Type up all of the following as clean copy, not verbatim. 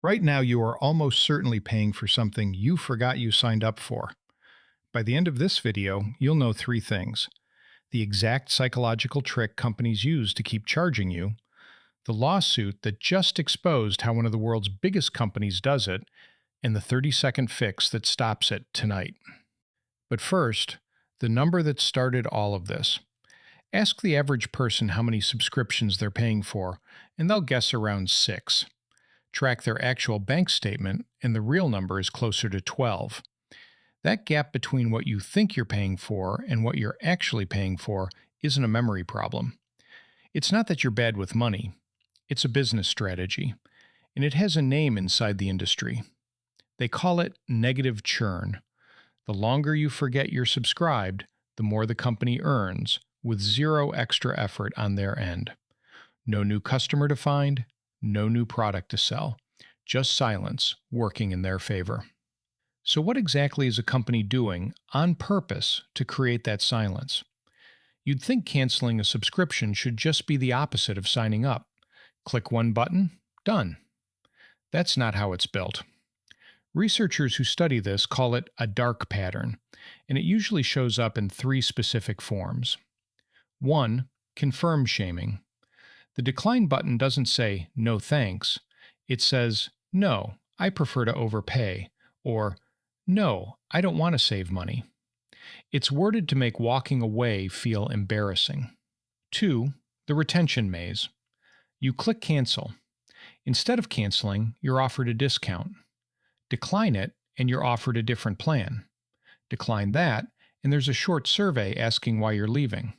Right now, you are almost certainly paying for something you forgot you signed up for. By the end of this video, you'll know three things: the exact psychological trick companies use to keep charging you, the lawsuit that just exposed how one of the world's biggest companies does it, and the 30-second fix that stops it tonight. But first, the number that started all of this. Ask the average person how many subscriptions they're paying for, and they'll guess around 6. Track their actual bank statement, and the real number is closer to 12. That gap between what you think you're paying for and what you're actually paying for isn't a memory problem. It's not that you're bad with money. It's a business strategy, and it has a name inside the industry. They call it negative churn. The longer you forget you're subscribed, the more the company earns, with zero extra effort on their end. No new customer to find, no new product to sell, just silence working in their favor. So what exactly is a company doing on purpose to create that silence? You'd think canceling a subscription should just be the opposite of signing up. Click one button, done. That's not how it's built. Researchers who study this call it a dark pattern, and it usually shows up in 3 specific forms. 1. Confirmshaming. The decline button doesn't say, "No thanks." It says, "No, I prefer to overpay," or "No, I don't want to save money." It's worded to make walking away feel embarrassing. 2. The retention maze. You click cancel. Instead of canceling, you're offered a discount. Decline it, and you're offered a different plan. Decline that, and there's a short survey asking why you're leaving.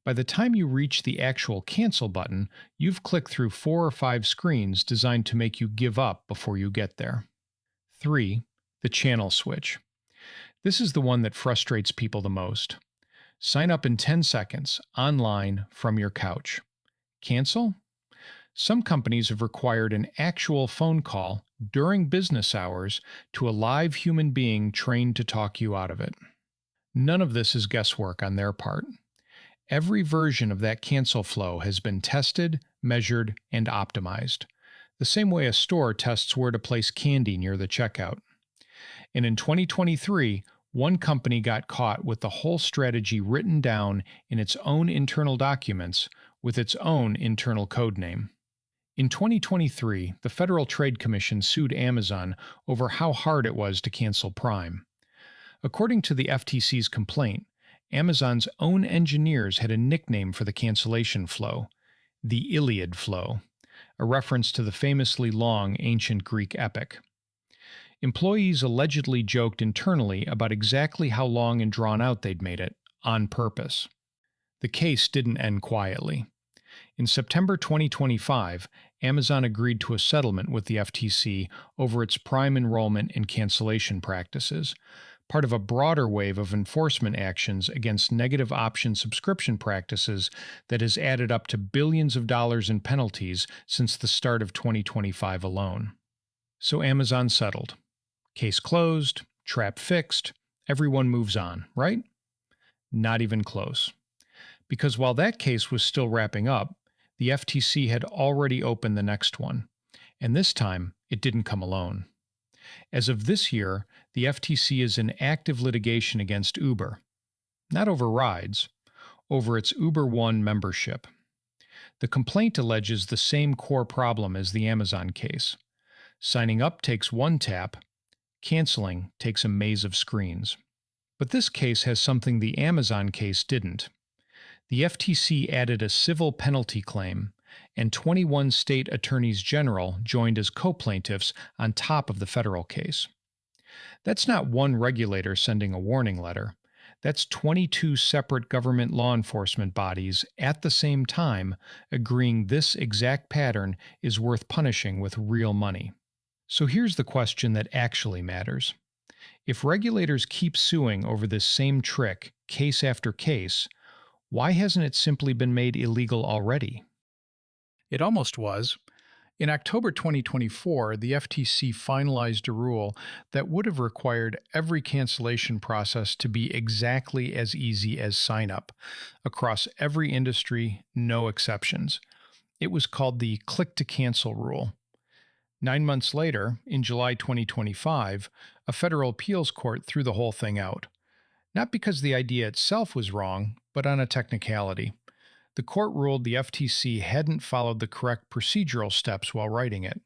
By the time you reach the actual cancel button, you've clicked through 4 or 5 screens designed to make you give up before you get there. 3. The channel switch. This is the one that frustrates people the most. Sign up in 10 seconds, online, from your couch. Cancel? Some companies have required an actual phone call during business hours to a live human being trained to talk you out of it. None of this is guesswork on their part. Every version of that cancel flow has been tested, measured, and optimized, the same way a store tests where to place candy near the checkout. And in 2023, one company got caught with the whole strategy written down in its own internal documents with its own internal code name. In 2023, the Federal Trade Commission sued Amazon over how hard it was to cancel Prime. According to the FTC's complaint, Amazon's own engineers had a nickname for the cancellation flow, the Iliad flow, a reference to the famously long ancient Greek epic. Employees allegedly joked internally about exactly how long and drawn out they'd made it, on purpose. The case didn't end quietly. In September 2025, Amazon agreed to a settlement with the FTC over its Prime enrollment and cancellation practices, part of a broader wave of enforcement actions against negative option subscription practices that has added up to billions of dollars in penalties since the start of 2025 alone. So Amazon settled. Case closed, trap fixed, everyone moves on, right? Not even close. Because while that case was still wrapping up, the FTC had already opened the next one, and this time it didn't come alone. As of this year, the FTC is in active litigation against Uber, not over rides, over its Uber One membership. The complaint alleges the same core problem as the Amazon case. Signing up takes one tap, canceling takes a maze of screens. But this case has something the Amazon case didn't. The FTC added a civil penalty claim, and 21 state attorneys general joined as co-plaintiffs on top of the federal case. That's not one regulator sending a warning letter. That's 22 separate government law enforcement bodies at the same time agreeing this exact pattern is worth punishing with real money. So here's the question that actually matters. If regulators keep suing over this same trick, case after case, why hasn't it simply been made illegal already? It almost was. In October 2024, the FTC finalized a rule that would have required every cancellation process to be exactly as easy as sign up, across every industry, no exceptions. It was called the click to cancel rule. 9 months later, in July 2025, a federal appeals court threw the whole thing out. Not because the idea itself was wrong, but on a technicality. The court ruled the FTC hadn't followed the correct procedural steps while writing it.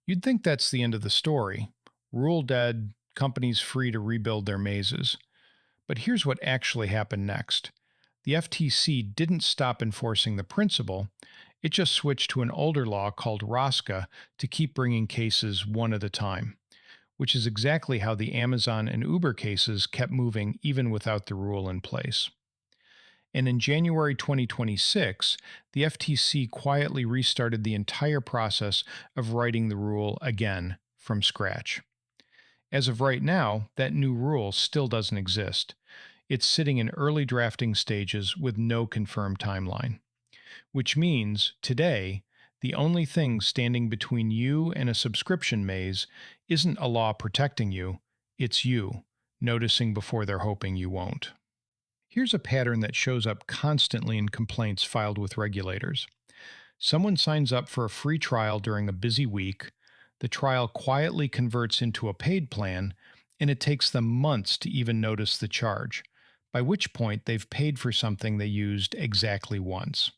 You'd think that's the end of the story. Rule dead, companies free to rebuild their mazes. But here's what actually happened next. The FTC didn't stop enforcing the principle, it just switched to an older law called ROSCA to keep bringing cases one at a time, which is exactly how the Amazon and Uber cases kept moving even without the rule in place. And in January 2026, the FTC quietly restarted the entire process of writing the rule again from scratch. As of right now, that new rule still doesn't exist. It's sitting in early drafting stages with no confirmed timeline. Which means, today, the only thing standing between you and a subscription maze isn't a law protecting you, it's you, noticing before they're hoping you won't. Here's a pattern that shows up constantly in complaints filed with regulators. Someone signs up for a free trial during a busy week, the trial quietly converts into a paid plan, and it takes them months to even notice the charge, by which point they've paid for something they used exactly once.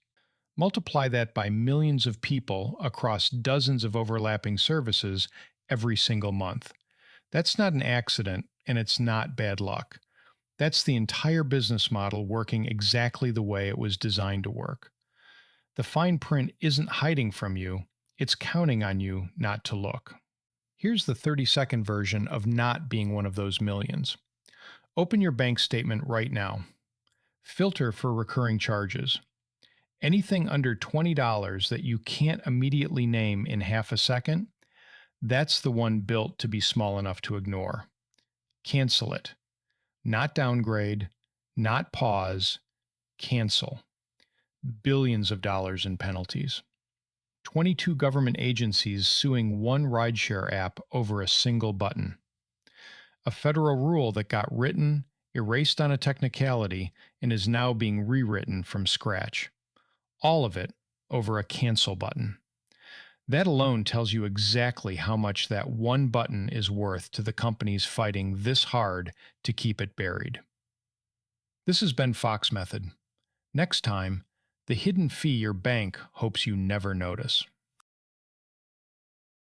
Multiply that by millions of people across dozens of overlapping services every single month. That's not an accident, and it's not bad luck. That's the entire business model working exactly the way it was designed to work. The fine print isn't hiding from you, it's counting on you not to look. Here's the 30-second version of not being one of those millions. Open your bank statement right now. Filter for recurring charges. Anything under $20 that you can't immediately name in half a second, that's the one built to be small enough to ignore. Cancel it. Not downgrade, not pause, cancel. Billions of dollars in penalties. 22 government agencies suing one rideshare app over a single button. A federal rule that got written, erased on a technicality, and is now being rewritten from scratch. All of it over a cancel button. That alone tells you exactly how much that one button is worth to the companies fighting this hard to keep it buried. This has been Fox Method. Next time, the hidden fee your bank hopes you never notice.